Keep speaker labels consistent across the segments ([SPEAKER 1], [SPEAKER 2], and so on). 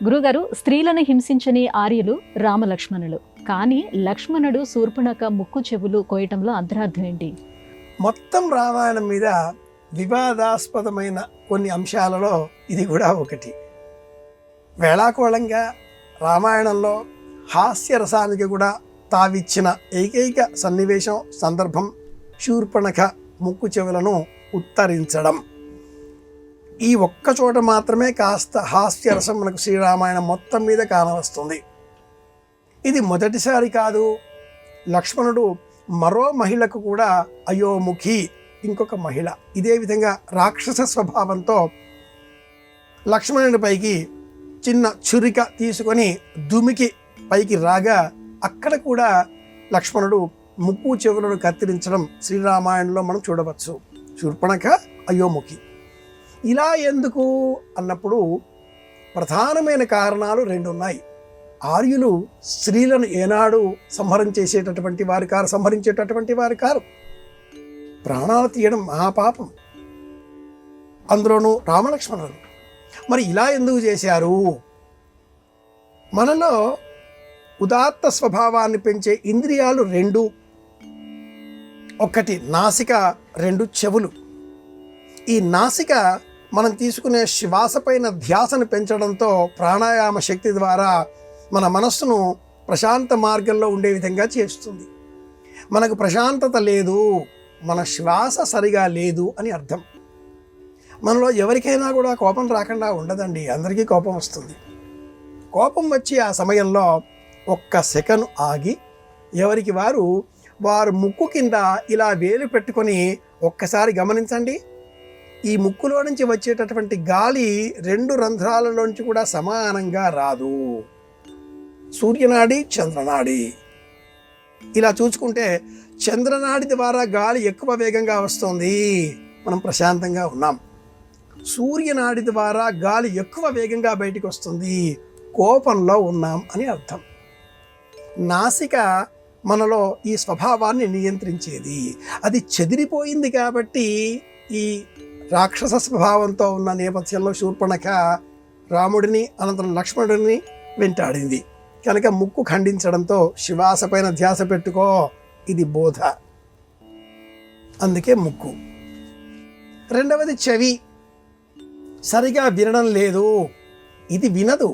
[SPEAKER 1] గురుగారు, స్త్రీలను హింసించని ఆర్యులు రామలక్ష్మణులు. కానీ లక్ష్మణుడు శూర్పణఖ ముక్కు చెవులు కోయటంలో అంతరార్థం ఏంటి?
[SPEAKER 2] మొత్తం రామాయణం మీద వివాదాస్పదమైన కొన్ని అంశాలలో ఇది కూడా ఒకటి. వేళాకోళంగా రామాయణంలో హాస్యరసానికి కూడా తావిచ్చిన ఏకైక సన్నివేశం, సందర్భం శూర్పణఖ ముక్కు చెవులను ఉత్తరించడం. ఈ ఒక్క చోట మాత్రమే కాస్త హాస్యరసం మనకు శ్రీరామాయణం మొత్తం మీద కానవస్తుంది. ఇది మొదటిసారి కాదు. లక్ష్మణుడు మరో మహిళకు కూడా అయోముఖి, ఇంకొక మహిళ, ఇదే విధంగా రాక్షస స్వభావంతో లక్ష్మణుడి పైకి చిన్న చురిక తీసుకొని దుమికి పైకి రాగా అక్కడ కూడా లక్ష్మణుడు ముక్కు చెవులను కత్తిరించడం శ్రీరామాయణంలో మనం చూడవచ్చు. శూర్పణఖ అయోముఖి. ఇలా ఎందుకు అన్నప్పుడు ప్రధానమైన కారణాలు రెండు ఉన్నాయి. ఆర్యులు స్త్రీలను ఏనాడు సంహరించేటటువంటి వారు కారు. ప్రాణాలు తీయడం మహాపాపం, అందులోనూ రామలక్ష్మణులు. మరి ఇలా ఎందుకు చేశారు? మనలో ఉదాత్త స్వభావాన్ని పెంచే ఇంద్రియాలు రెండు. ఒకటి నాసిక, రెండు చెవులు. ఈ నాసిక మనం తీసుకునే శ్వాస పైన ధ్యాసను పెంచడంతో ప్రాణాయామ శక్తి ద్వారా మన మనస్సును ప్రశాంత మార్గంలో ఉండే విధంగా చేస్తుంది. మనకు ప్రశాంతత లేదు, మన శ్వాస సరిగా లేదు అని అర్థం. మనలో ఎవరికైనా కూడా కోపం రాకుండా ఉండదండి, అందరికీ కోపం వస్తుంది. కోపం వచ్చి ఆ సమయంలో ఒక్క సెకను ఆగి ఎవరికి వారు ముక్కు కింద ఇలా వేలు పెట్టుకొని ఒక్కసారి గమనించండి. ఈ ముక్కులో నుంచి వచ్చేటటువంటి గాలి రెండు రంధ్రాలలోంచి కూడా సమానంగా రాదు. సూర్యనాడి, చంద్రనాడి. ఇలా చూసుకుంటే చంద్రనాడి ద్వారా గాలి ఎక్కువ వేగంగా వస్తుంది, మనం ప్రశాంతంగా ఉన్నాం. సూర్యనాడి ద్వారా గాలి ఎక్కువ వేగంగా బయటికి వస్తుంది, కోపంలో ఉన్నాం అని అర్థం. నాసిక మనలో ఈ స్వభావాన్ని నియంత్రించేది. అది చెదిరిపోయింది కాబట్టి ఈ రాక్షస స్వభావంతో ఉన్న నేపథ్యంలో శూర్పణఖ రాముడిని అనంతరం లక్ష్మణుడిని వెంటాడింది. కనుక ముక్కు ఖండించడంతో శ్వాస పైన ధ్యాస పెట్టుకో, ఇది బోధ. అందుకే ముక్కు. రెండవది చెవి. సరిగా వినడం లేదు, ఇది వినదు.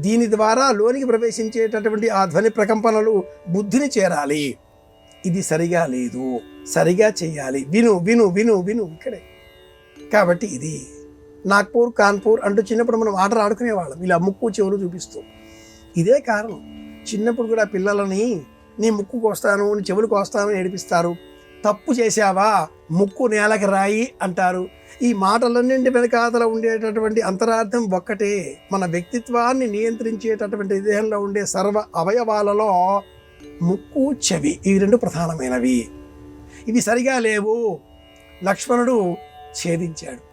[SPEAKER 2] దీని ద్వారా లోనికి ప్రవేశించేటటువంటి ఆ ధ్వని ప్రకంపనలు బుద్ధిని చేరాలి. ఇది సరిగా లేదు, సరిగా చెయ్యాలి. విను విను విను విను ఇక్కడే. కాబట్టి ఇది నాగ్పూర్, కాన్పూర్ అంటూ చిన్నప్పుడు మనం ఆటలు ఆడుకునేవాళ్ళం ఇలా ముక్కు చెవులు చూపిస్తూ. ఇదే కారణం. చిన్నప్పుడు కూడా పిల్లలని నీ ముక్కు కోస్తాను, నీ చెవులు కోస్తాను ఏడిపిస్తారు. తప్పు చేశావా ముక్కు నేలకి రాయి అంటారు. ఈ మాటలన్నింటి వెనకాతల ఉండేటటువంటి అంతరార్థం ఒక్కటే. మన వ్యక్తిత్వాన్ని నియంత్రించేటటువంటి దేహంలో ఉండే సర్వ అవయవాలలో ముక్కు, చెవి, ఈ రెండు ప్రధానమైనవి. ఇవి సరిగా లేవు, లక్ష్మణుడు ఛేదించాడు.